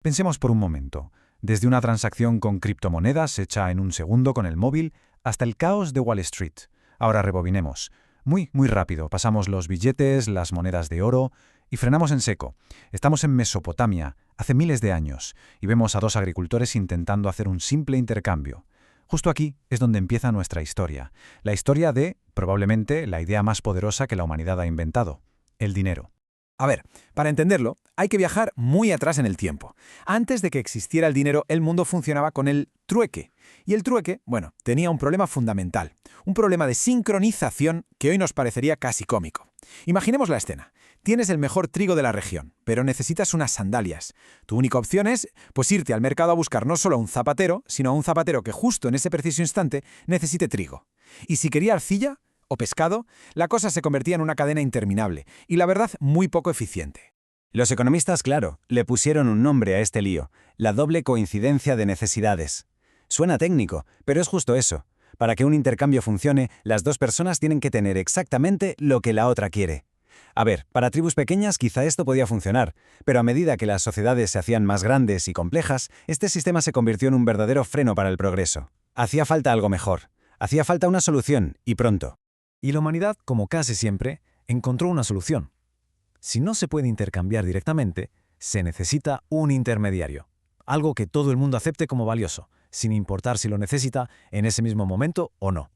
Pensemos por un momento, desde una transacción con criptomonedas hecha en un segundo con el móvil hasta el caos de Wall Street. Ahora rebobinemos. Muy rápido, pasamos los billetes, las monedas de oro y frenamos en seco. Estamos en Mesopotamia, hace miles de años, y vemos a dos agricultores intentando hacer un simple intercambio. Justo aquí es donde empieza nuestra historia. La historia de, probablemente, la idea más poderosa que la humanidad ha inventado: el dinero. A ver, para entenderlo, hay que viajar muy atrás en el tiempo. Antes de que existiera el dinero, el mundo funcionaba con el trueque. Y el trueque, bueno, tenía un problema fundamental. Un problema de sincronización que hoy nos parecería casi cómico. Imaginemos la escena. Tienes el mejor trigo de la región, pero necesitas unas sandalias. Tu única opción es, pues, irte al mercado a buscar no solo a un zapatero, sino a un zapatero que justo en ese preciso instante necesite trigo. Y si quería arcilla o pescado, la cosa se convertía en una cadena interminable, y la verdad muy poco eficiente. Los economistas, claro, le pusieron un nombre a este lío: la doble coincidencia de necesidades. Suena técnico, pero es justo eso. Para que un intercambio funcione, las dos personas tienen que tener exactamente lo que la otra quiere. A ver, para tribus pequeñas quizá esto podía funcionar, pero a medida que las sociedades se hacían más grandes y complejas, este sistema se convirtió en un verdadero freno para el progreso. Hacía falta algo mejor. Hacía falta una solución, y pronto. Y la humanidad, como casi siempre, encontró una solución. Si no se puede intercambiar directamente, se necesita un intermediario. Algo que todo el mundo acepte como valioso, sin importar si lo necesita en ese mismo momento o no.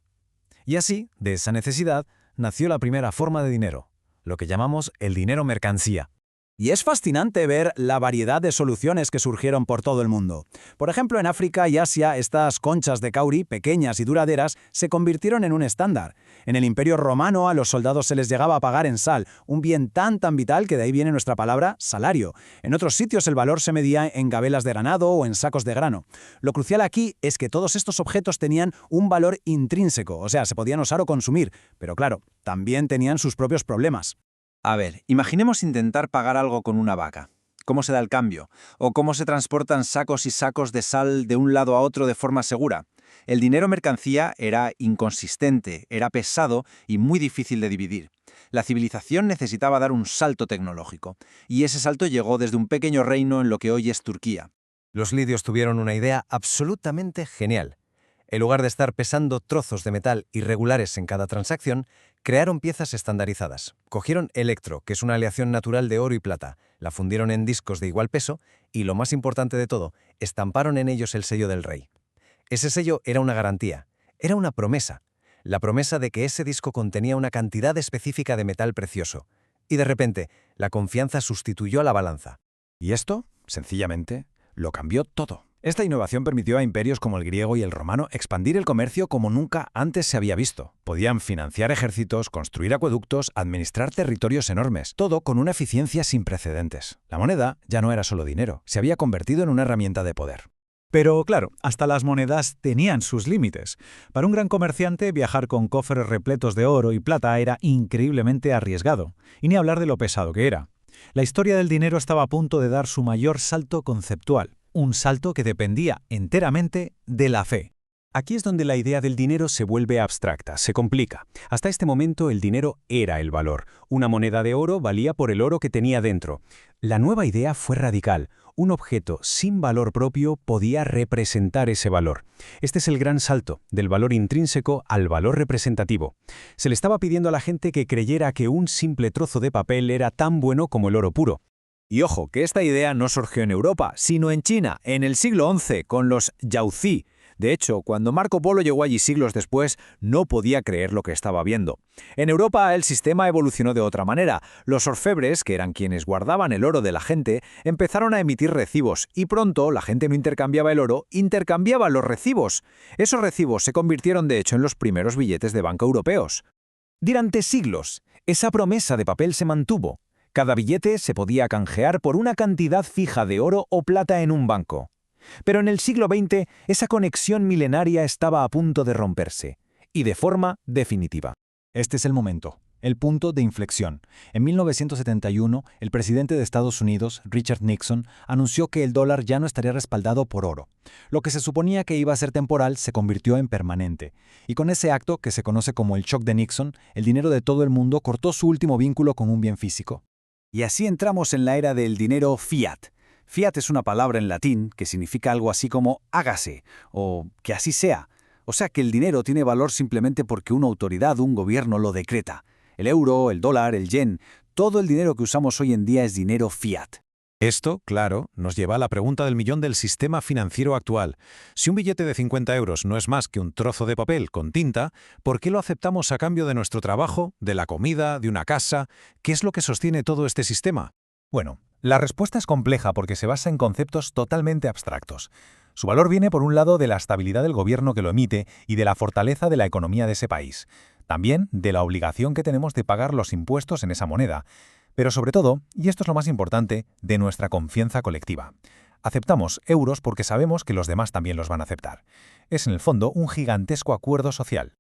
Y así, de esa necesidad, nació la primera forma de dinero, lo que llamamos el dinero mercancía. Y es fascinante ver la variedad de soluciones que surgieron por todo el mundo. Por ejemplo, en África y Asia, estas conchas de cauri, pequeñas y duraderas, se convirtieron en un estándar. En el Imperio Romano a los soldados se les llegaba a pagar en sal, un bien tan vital que de ahí viene nuestra palabra salario. En otros sitios el valor se medía en gabelas de ganado o en sacos de grano. Lo crucial aquí es que todos estos objetos tenían un valor intrínseco, o sea, se podían usar o consumir, pero claro, también tenían sus propios problemas. A ver, imaginemos intentar pagar algo con una vaca. ¿Cómo se da el cambio? ¿O cómo se transportan sacos y sacos de sal de un lado a otro de forma segura? El dinero mercancía era inconsistente, era pesado y muy difícil de dividir. La civilización necesitaba dar un salto tecnológico, y ese salto llegó desde un pequeño reino en lo que hoy es Turquía. Los lidios tuvieron una idea absolutamente genial. En lugar de estar pesando trozos de metal irregulares en cada transacción, crearon piezas estandarizadas. Cogieron electro, que es una aleación natural de oro y plata, la fundieron en discos de igual peso y, lo más importante de todo, estamparon en ellos el sello del rey. Ese sello era una garantía, era una promesa, la promesa de que ese disco contenía una cantidad específica de metal precioso. Y de repente, la confianza sustituyó a la balanza. Y esto, sencillamente, lo cambió todo. Esta innovación permitió a imperios como el griego y el romano expandir el comercio como nunca antes se había visto. Podían financiar ejércitos, construir acueductos, administrar territorios enormes, todo con una eficiencia sin precedentes. La moneda ya no era solo dinero, se había convertido en una herramienta de poder. Pero claro, hasta las monedas tenían sus límites. Para un gran comerciante, viajar con cofres repletos de oro y plata era increíblemente arriesgado, y ni hablar de lo pesado que era. La historia del dinero estaba a punto de dar su mayor salto conceptual. Un salto que dependía enteramente de la fe. Aquí es donde la idea del dinero se vuelve abstracta, se complica. Hasta este momento el dinero era el valor. Una moneda de oro valía por el oro que tenía dentro. La nueva idea fue radical. Un objeto sin valor propio podía representar ese valor. Este es el gran salto, del valor intrínseco al valor representativo. Se le estaba pidiendo a la gente que creyera que un simple trozo de papel era tan bueno como el oro puro. Y ojo, que esta idea no surgió en Europa, sino en China, en el siglo XI, con los Yaozi. De hecho, cuando Marco Polo llegó allí siglos después, no podía creer lo que estaba viendo. En Europa el sistema evolucionó de otra manera. Los orfebres, que eran quienes guardaban el oro de la gente, empezaron a emitir recibos, y pronto la gente no intercambiaba el oro, intercambiaba los recibos. Esos recibos se convirtieron de hecho en los primeros billetes de banco europeos. Durante siglos, esa promesa de papel se mantuvo. Cada billete se podía canjear por una cantidad fija de oro o plata en un banco. Pero en el siglo XX, esa conexión milenaria estaba a punto de romperse, y de forma definitiva. Este es el momento, el punto de inflexión. En 1971, el presidente de Estados Unidos, Richard Nixon, anunció que el dólar ya no estaría respaldado por oro. Lo que se suponía que iba a ser temporal se convirtió en permanente. Y con ese acto, que se conoce como el shock de Nixon, el dinero de todo el mundo cortó su último vínculo con un bien físico. Y así entramos en la era del dinero fiat. Fiat es una palabra en latín que significa algo así como hágase, o que así sea. O sea que el dinero tiene valor simplemente porque una autoridad, un gobierno lo decreta. El euro, el dólar, el yen, todo el dinero que usamos hoy en día es dinero fiat. Esto, claro, nos lleva a la pregunta del millón del sistema financiero actual. Si un billete de 50 euros no es más que un trozo de papel con tinta, ¿por qué lo aceptamos a cambio de nuestro trabajo, de la comida, de una casa? ¿Qué es lo que sostiene todo este sistema? Bueno, la respuesta es compleja porque se basa en conceptos totalmente abstractos. Su valor viene por un lado de la estabilidad del gobierno que lo emite y de la fortaleza de la economía de ese país. También de la obligación que tenemos de pagar los impuestos en esa moneda. Pero sobre todo, y esto es lo más importante, de nuestra confianza colectiva. Aceptamos euros porque sabemos que los demás también los van a aceptar. Es en el fondo un gigantesco acuerdo social.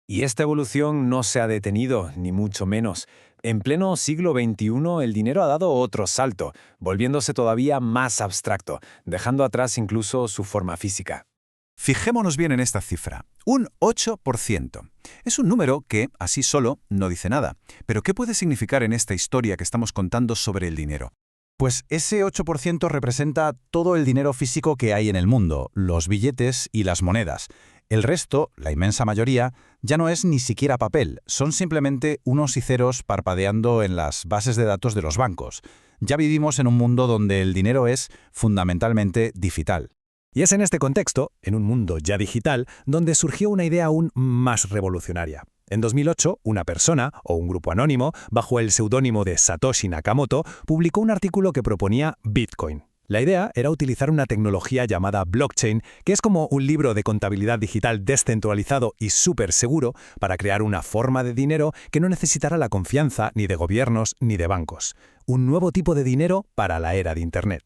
Y esta evolución no se ha detenido, ni mucho menos. En pleno siglo XXI el dinero ha dado otro salto, volviéndose todavía más abstracto, dejando atrás incluso su forma física. Fijémonos bien en esta cifra, un 8%. Es un número que, así solo, no dice nada. Pero ¿qué puede significar en esta historia que estamos contando sobre el dinero? Pues ese 8% representa todo el dinero físico que hay en el mundo, los billetes y las monedas. El resto, la inmensa mayoría, ya no es ni siquiera papel, son simplemente unos y ceros parpadeando en las bases de datos de los bancos. Ya vivimos en un mundo donde el dinero es fundamentalmente digital. Y es en este contexto, en un mundo ya digital, donde surgió una idea aún más revolucionaria. En 2008, una persona, o un grupo anónimo, bajo el seudónimo de Satoshi Nakamoto, publicó un artículo que proponía Bitcoin. La idea era utilizar una tecnología llamada blockchain, que es como un libro de contabilidad digital descentralizado y súper seguro para crear una forma de dinero que no necesitara la confianza ni de gobiernos ni de bancos. Un nuevo tipo de dinero para la era de Internet.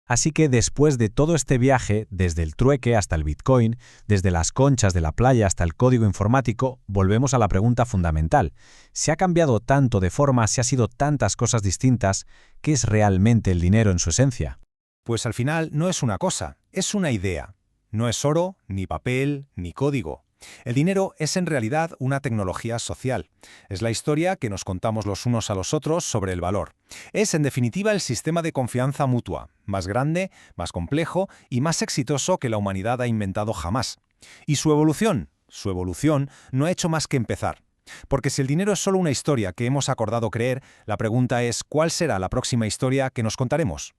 Así que después de todo este viaje, desde el trueque hasta el Bitcoin, desde las conchas de la playa hasta el código informático, volvemos a la pregunta fundamental. ¿Se ha cambiado tanto de forma, se ha sido tantas cosas distintas? ¿Qué es realmente el dinero en su esencia? Pues al final no es una cosa, es una idea. No es oro, ni papel, ni código. El dinero es en realidad una tecnología social. Es la historia que nos contamos los unos a los otros sobre el valor. Es, en definitiva, el sistema de confianza mutua, más grande, más complejo y más exitoso que la humanidad ha inventado jamás. ¿Y su evolución? Su evolución no ha hecho más que empezar. Porque si el dinero es solo una historia que hemos acordado creer, la pregunta es ¿cuál será la próxima historia que nos contaremos?